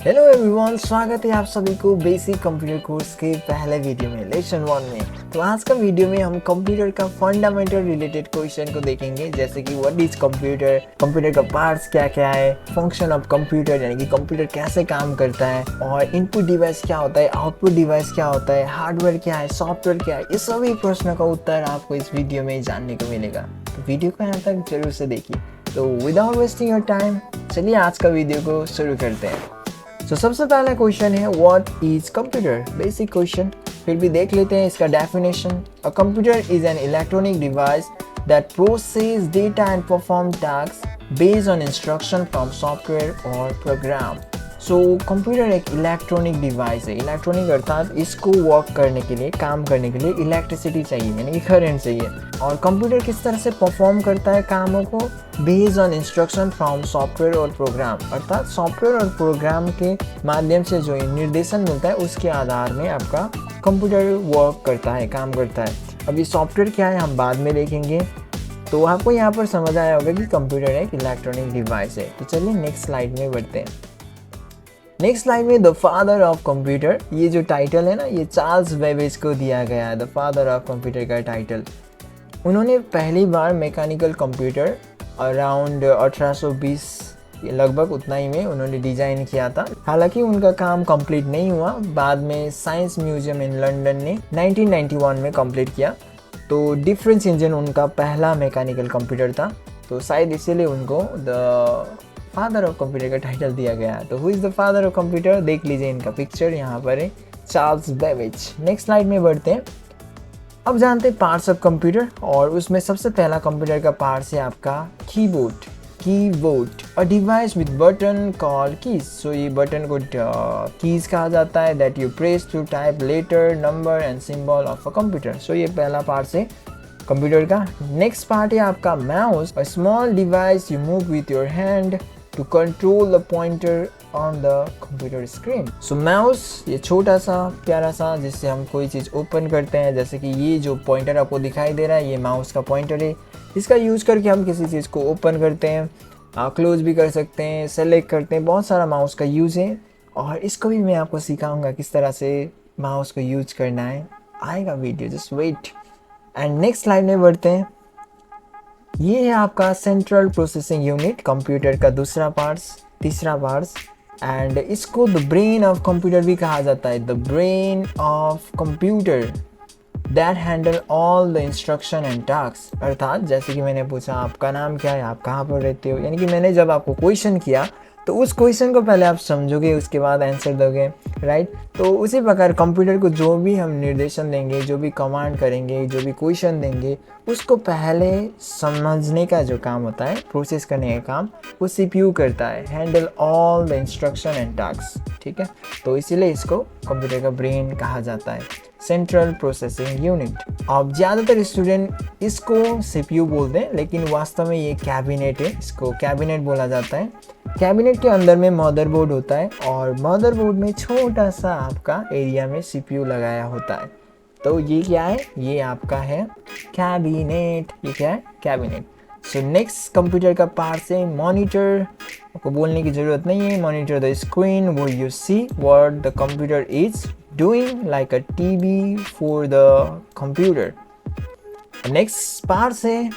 Hello everyone, स्वागत है आप सभी को बेसिक कंप्यूटर कोर्स के पहले वीडियो में लेसन 1 में। तो आज का वीडियो में हम कंप्यूटर का फंडामेंटल रिलेटेड क्वेश्चन को देखेंगे, जैसे कि व्हाट इज कंप्यूटर, कंप्यूटर का पार्ट्स क्या क्या है, फंक्शन ऑफ कंप्यूटर यानी कि कंप्यूटर कैसे काम करता है, और इनपुट डिवाइस क्या होता है, आउटपुट डिवाइस क्या होता है, हार्डवेयर क्या है, सॉफ्टवेयर क्या है। ये सभी प्रश्नों का उत्तर आपको इस वीडियो में जानने को मिलेगा, तो वीडियो को यहाँ तक जरूर से देखिए। तो विदाउट वेस्टिंग योर टाइम चलिए आज का वीडियो को शुरू करते हैं। तो सबसे पहला क्वेश्चन है what is computer, basic question. फिर भी देख लेते हैं इसका definition. A computer is an electronic device that process data and perform task based on instruction from software और प्रोग्राम। सो कंप्यूटर एक इलेक्ट्रॉनिक डिवाइस है। इलेक्ट्रॉनिक अर्थात इसको वर्क करने के लिए, काम करने के लिए इलेक्ट्रिसिटी चाहिए यानी कि करंट चाहिए। और कंप्यूटर किस तरह से परफॉर्म करता है कामों को, based on instruction from software और प्रोग्राम, अर्थात सॉफ्टवेयर और प्रोग्राम के माध्यम से जो निर्देशन मिलता है उसके आधार में आपका कंप्यूटर वर्क करता है, काम करता है। अभी सॉफ्टवेयर क्या है हम बाद में देखेंगे। तो आपको यहाँ पर समझ आया होगा कि कंप्यूटर एक इलेक्ट्रॉनिक डिवाइस है। तो चलिए नेक्स्ट स्लाइड में बढ़ते हैं। नेक्स्ट स्लाइड में द फादर ऑफ कंप्यूटर, ये जो टाइटल है ना, ये चार्ल्स बेबेज को दिया गया है, द फादर ऑफ कंप्यूटर का टाइटल। उन्होंने पहली बार मैकेनिकल कंप्यूटर अराउंड 1820 लगभग उतना ही में उन्होंने डिजाइन किया था। हालांकि उनका काम कंप्लीट नहीं हुआ, बाद में साइंस म्यूजियम इन लंदन ने 1991 में कंप्लीट किया। तो डिफरेंस इंजन उनका पहला मैकेनिकल कंप्यूटर था, तो शायद इसीलिए उनको द फादर ऑफ कंप्यूटर का टाइटल दिया गया। तो who is the father of computer, देख लीजिए इनका पिक्चर यहाँ पर है, चार्ल्स बेबेज। नेक्स्ट स्लाइड में बढ़ते हैं। अब जानते हैं पार्ट्स ऑफ कंप्यूटर, और उसमें सबसे पहला कंप्यूटर का पार्ट्स है आपका keyboard. Keyboard a device with button called keys. So ये बटन को कीज कहा जाता है, that you press to type letter, number and symbol of a computer. So ये पहला पार्ट है कंप्यूटर का। नेक्स्ट पार्ट है आपका mouse, a small device you move with your hand to control the pointer on the computer screen. So mouse ये छोटा सा प्यारा सा जिससे हम कोई चीज़ ओपन करते हैं, जैसे कि ये जो पॉइंटर आपको दिखाई दे रहा है ये माउस का पॉइंटर है। इसका यूज़ करके हम किसी चीज़ को ओपन करते हैं, क्लोज भी कर सकते हैं, सेलेक्ट करते हैं, बहुत सारा माउस का यूज़ है। और इसको भी मैं आपको सिखाऊंगा किस तरह से माउस को यूज करना है, आएगा video, just wait. And next slide में बढ़ते हैं। ये है आपका सेंट्रल प्रोसेसिंग यूनिट, कंप्यूटर का दूसरा पार्ट्स, तीसरा पार्ट्स। एंड इसको द ब्रेन ऑफ कंप्यूटर भी कहा जाता है, the brain of computer that handle all the instruction and task. अर्थात जैसे कि मैंने पूछा आपका नाम क्या है, आप कहाँ पर रहते हो, यानी कि मैंने जब आपको क्वेश्चन किया तो उस क्वेश्चन को पहले आप समझोगे, उसके बाद आंसर दोगे, राइट। तो उसी प्रकार कंप्यूटर को जो भी हम निर्देशन देंगे, जो भी कमांड करेंगे, जो भी क्वेश्चन देंगे, उसको पहले समझने का जो काम होता है, प्रोसेस करने का काम, वो सीपीयू करता है, handle all the instruction and task, ठीक है। तो इसीलिए इसको कंप्यूटर का ब्रेन कहा जाता है, सेंट्रल प्रोसेसिंग यूनिट। अब ज़्यादातर स्टूडेंट इसको सीपीयू बोलते हैं, लेकिन वास्तव में ये कैबिनेट है, इसको कैबिनेट बोला जाता है। कैबिनेट के अंदर में मदरबोर्ड होता है, और मदरबोर्ड में छोटा सा आपका एरिया में सीपीयू लगाया होता है। तो ये क्या है, ये आपका है कैबिनेट। ये क्या है, कैबिनेट। सो नेक्स्ट कंप्यूटर का पार्ट है मॉनिटर। आपको बोलने की ज़रूरत नहीं है, मॉनिटर द स्क्रीन वो you see what the computer is doing, like a TV for the computer. Next part है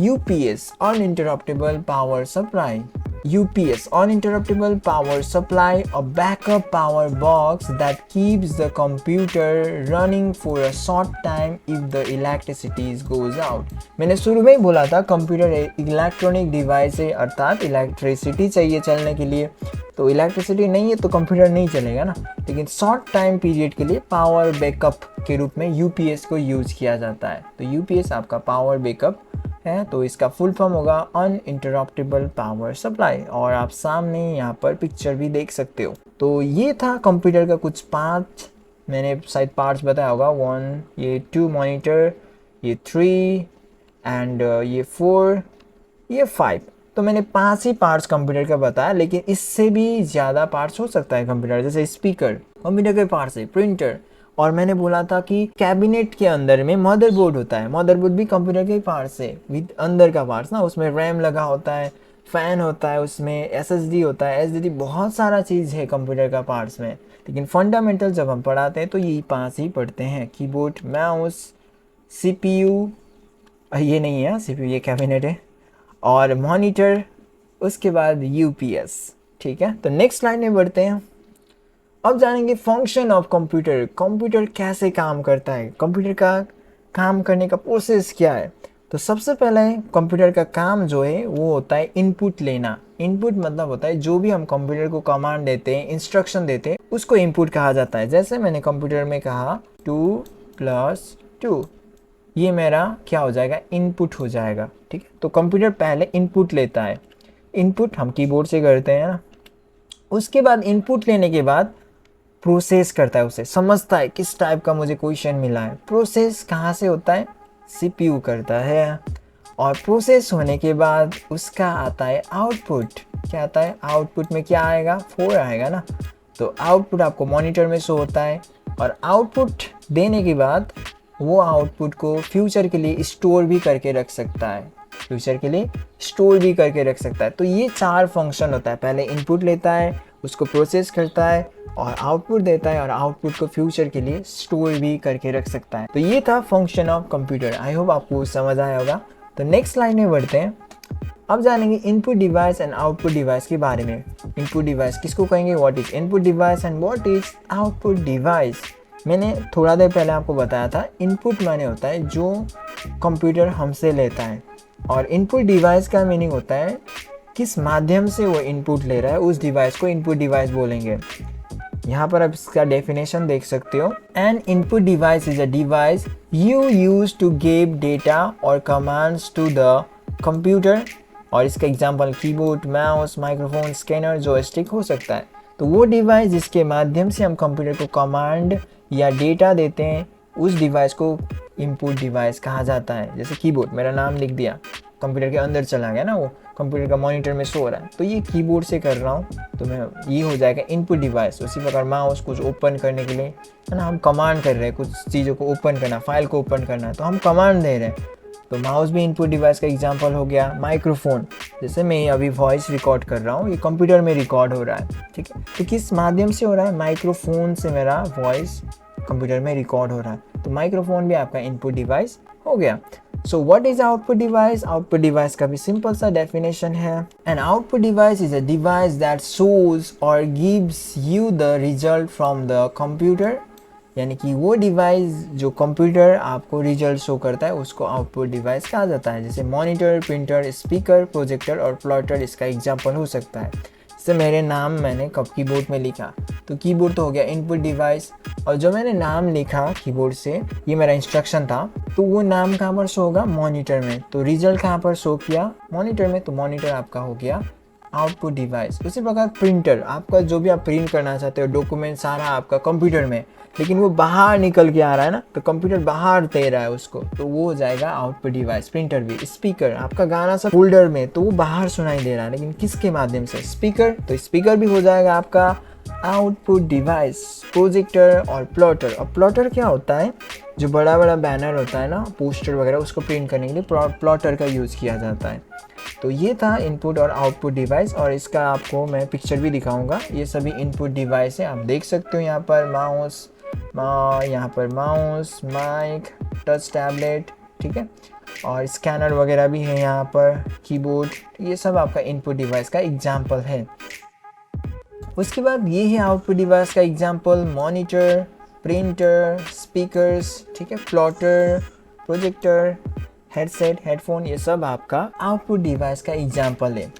UPS, uninterruptible power supply. UPS, uninterruptible power supply, a backup power box that keeps the computer running for a short time if the electricity goes out. मैंने शुरू में ही बोला था computer electronic device है, अर्थात electricity चाहिए चलने के लिए। तो इलेक्ट्रिसिटी नहीं है तो कंप्यूटर नहीं चलेगा ना, लेकिन शॉर्ट टाइम पीरियड के लिए पावर बैकअप के रूप में UPS को यूज किया जाता है। तो UPS आपका पावर बैकअप है, तो इसका फुल फॉर्म होगा अनइंटरप्टेबल पावर सप्लाई, और आप सामने यहाँ पर पिक्चर भी देख सकते हो। तो ये था कंप्यूटर का कुछ पार्ट, मैंने शायद पार्ट्स बताया होगा, 1, ये 2 मॉनिटर, ये 3 एंड ये 4, ये 5। तो मैंने 5 ही पार्ट्स कंप्यूटर का बताया, लेकिन इससे भी ज़्यादा पार्ट्स हो सकता है कंप्यूटर, जैसे स्पीकर कंप्यूटर के पार्ट्स है, प्रिंटर, और मैंने बोला था कि कैबिनेट के अंदर में मदरबोर्ड होता है, मदरबोर्ड भी कंप्यूटर के पार्ट्स है, विद अंदर का पार्ट्स ना, उसमें रैम लगा होता है, फ़ैन होता है, उसमें एसएसडी होता है, एसडीडी, बहुत सारा चीज़ है कंप्यूटर का पार्ट्स में। लेकिन फंडामेंटल जब हम पढ़ाते हैं तो यही 5 ही पढ़ते हैं, कीबोर्ड, माउस, सीपीयू, ये नहीं है सीपीयू, ये कैबिनेट है, और मॉनिटर, उसके बाद यूपीएस। ठीक है, तो नेक्स्ट लाइन में बढ़ते हैं। अब जानेंगे फंक्शन ऑफ कंप्यूटर, कंप्यूटर कैसे काम करता है, कंप्यूटर का काम करने का प्रोसेस क्या है। तो सबसे पहले कंप्यूटर का काम जो है वो होता है इनपुट लेना। इनपुट मतलब होता है जो भी हम कंप्यूटर को कमांड देते हैं, इंस्ट्रक्शन देते हैं, उसको इनपुट कहा जाता है। जैसे मैंने कंप्यूटर में कहा 2+2, ये मेरा क्या हो जाएगा, इनपुट हो जाएगा। ठीक है, तो कंप्यूटर पहले इनपुट लेता है, इनपुट हम कीबोर्ड से करते हैं ना। उसके बाद इनपुट लेने के बाद प्रोसेस करता है, उसे समझता है किस टाइप का मुझे क्वेश्चन मिला है। प्रोसेस कहाँ से होता है, सीपीयू करता है। और प्रोसेस होने के बाद उसका आता है आउटपुट। क्या आता है आउटपुट में, क्या आएगा, 4 आएगा ना। तो आउटपुट आपको मॉनिटर में शो होता है। और आउटपुट देने के बाद वो आउटपुट को फ्यूचर के लिए स्टोर भी करके रख सकता है, फ्यूचर के लिए स्टोर भी करके रख सकता है। तो ये 4 फंक्शन होता है, पहले इनपुट लेता है, उसको प्रोसेस करता है और आउटपुट देता है, और आउटपुट को फ्यूचर के लिए स्टोर भी करके रख सकता है। तो ये था function of computer. I hope आपको समझ आया होगा। तो नेक्स्ट लाइन में बढ़ते हैं। अब जानेंगे input device and output device के बारे में। इनपुट डिवाइस किसको कहेंगे, what is input device and what is output device. मैंने थोड़ा देर पहले आपको बताया था, इनपुट माने होता है जो कंप्यूटर हमसे लेता है, और इनपुट डिवाइस का मीनिंग होता है किस माध्यम से वो इनपुट ले रहा है, उस डिवाइस को इनपुट डिवाइस बोलेंगे। यहाँ पर आप इसका डेफिनेशन देख सकते हो। An input device is a device you use to give data और कमांड्स टू द कंप्यूटर। और इसका example keyboard, mouse, microphone, scanner, joystick हो सकता है। तो वो डिवाइस जिसके माध्यम से हम कंप्यूटर को कमांड या डेटा देते हैं, उस डिवाइस को इनपुट डिवाइस कहा जाता है। जैसे कीबोर्ड, मेरा नाम लिख दिया, कंप्यूटर के अंदर चला गया ना, वो कंप्यूटर का मॉनिटर में शो हो रहा है, तो ये कीबोर्ड से कर रहा हूँ, तो मैं ये हो जाएगा इनपुट डिवाइस। उसी प्रकार माउस, कुछ ओपन करने के लिए है ना, हम कमांड कर रहे हैं, कुछ चीज़ों को ओपन करना, फाइल को ओपन करना है, तो हम कमांड दे रहे हैं, तो माउस भी इनपुट डिवाइस का एग्जांपल हो गया। माइक्रोफोन, जैसे मैं अभी वॉइस रिकॉर्ड कर रहा हूँ, ये कंप्यूटर में रिकॉर्ड हो रहा है, ठीक है, तो किस माध्यम से हो रहा है, माइक्रोफोन से मेरा वॉइस कंप्यूटर में रिकॉर्ड हो रहा है, तो माइक्रोफोन भी आपका इनपुट डिवाइस हो गया। So what is output device, output device का भी सिंपल सा डेफिनेशन है। An output device is a device that shows और gives you the result from the computer, यानी कि वो डिवाइस जो कंप्यूटर आपको रिजल्ट शो करता है उसको आउटपुट डिवाइस कहा जाता है। जैसे मॉनिटर, प्रिंटर, स्पीकर, प्रोजेक्टर और प्लॉटर इसका एग्जांपल हो सकता है। जैसे मेरे नाम मैंने कब कीबोर्ड में लिखा, तो कीबोर्ड तो हो गया इनपुट डिवाइस, और जो मैंने नाम लिखा कीबोर्ड से, ये मेरा इंस्ट्रक्शन था, तो वो नाम कहाँ पर शो होगा, मॉनिटर में। तो रिजल्ट कहाँ पर शो किया, मॉनिटर में, तो मॉनिटर आपका हो गया आउटपुट डिवाइस। उसी प्रकार प्रिंटर, आपका जो भी आप प्रिंट करना चाहते हो डॉक्यूमेंट सारा आपका कंप्यूटर में, लेकिन वो बाहर निकल के आ रहा है ना, तो कंप्यूटर बाहर दे रहा है उसको, तो वो हो जाएगा आउटपुट डिवाइस। प्रिंटर भी, स्पीकर, आपका गाना सब फोल्डर में, तो वो बाहर सुनाई दे रहा है, लेकिन किसके माध्यम से, स्पीकर, तो स्पीकर भी हो जाएगा आपका आउटपुट डिवाइस। प्रोजेक्टर और प्लॉटर, और प्लॉटर क्या होता है, जो बड़ा बड़ा बैनर होता है ना, पोस्टर वगैरह, उसको प्रिंट करने के लिए प्लॉटर का यूज़ किया जाता है। तो ये था इनपुट और आउटपुट डिवाइस, और इसका आपको मैं पिक्चर भी दिखाऊंगा। ये सभी इनपुट डिवाइस है, आप देख सकते हो यहाँ पर माउस, यहाँ पर माउस, माइक, टच टैबलेट, ठीक है, और स्कैनर वगैरह भी है यहाँ पर, कीबोर्ड, ये सब आपका इनपुट डिवाइस का एग्जाम्पल है। उसके बाद ये है आउटपुट डिवाइस का एग्जाम्पल, मॉनिटर, प्रिंटर, स्पीकर्स, ठीक है, प्लॉटर, प्रोजेक्टर, हेडसेट, हेडफोन, ये सब आपका आउटपुट डिवाइस का एग्जाम्पल है।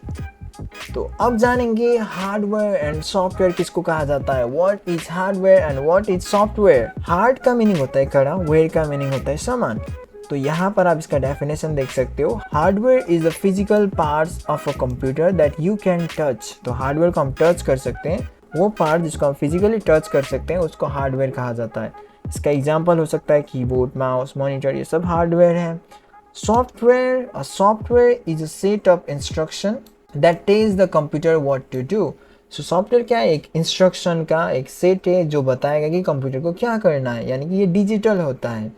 तो अब जानेंगे हार्डवेयर एंड सॉफ्टवेयर किसको कहा जाता है। What is hardware and what is software. Hard का मीनिंग होता है कड़ा, वेयर का मीनिंग होता है सामान। तो यहाँ पर आप इसका डेफिनेशन देख सकते हो। Hardware is the physical parts of a computer that you can touch. तो हार्डवेयर को हम टच कर सकते हैं, वो पार्ट जिसको हम फिजिकली टच कर सकते हैं उसको हार्डवेयर कहा जाता है। इसका एग्जाम्पल हो सकता है कीबोर्ड, माउस, मॉनिटर, ये सब हार्डवेयर है। Software, a software is a set of instruction that tells the computer what to do. So software क्या है, एक इंस्ट्रक्शन का एक सेट है जो बताएगा कि कंप्यूटर को क्या करना है, यानी कि ये डिजिटल होता है।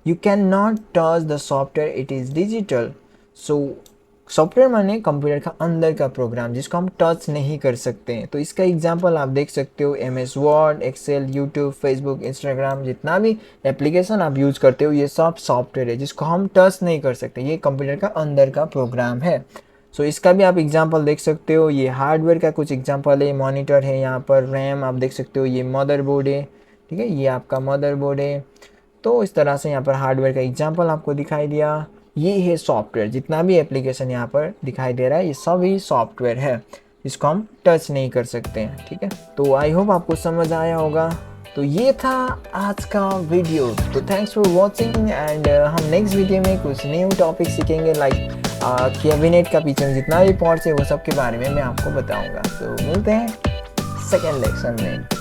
You cannot touch the software, it is digital. So software माने कंप्यूटर का अंदर का प्रोग्राम जिसको हम टच नहीं कर सकते हैं। तो इसका एग्जांपल आप देख सकते हो, MS word, excel, YouTube, Facebook, Instagram, जितना भी एप्लीकेशन आप यूज़ करते हो ये सब सॉफ्टवेयर है जिसको हम टच नहीं कर सकते, ये कंप्यूटर का अंदर का प्रोग्राम है। सो इसका भी आप एग्जांपल देख सकते हो, ये हार्डवेयर का कुछ एग्जांपल है, मॉनिटर है, यहाँ पर रैम आप देख सकते हो, ये मदरबोर्ड है, ठीक है, ये आपका मदरबोर्ड है। तो इस तरह से यहाँ पर हार्डवेयर का एग्जांपल आपको दिखाई दिया। ये है सॉफ्टवेयर, जितना भी एप्लीकेशन यहाँ पर दिखाई दे रहा है ये सभी सॉफ्टवेयर है, इसको हम टच नहीं कर सकते हैं, ठीक है। तो आई होप आपको समझ आया होगा। तो ये था आज का वीडियो। तो थैंक्स फॉर वॉचिंग एंड हम नेक्स्ट वीडियो में कुछ न्यू टॉपिक सीखेंगे, लाइक कैबिनेट का पीछे जितना भी पार्ट्स है वो सब के बारे में मैं आपको बताऊंगा। तो मिलते हैं सेकेंड लेक्चर में।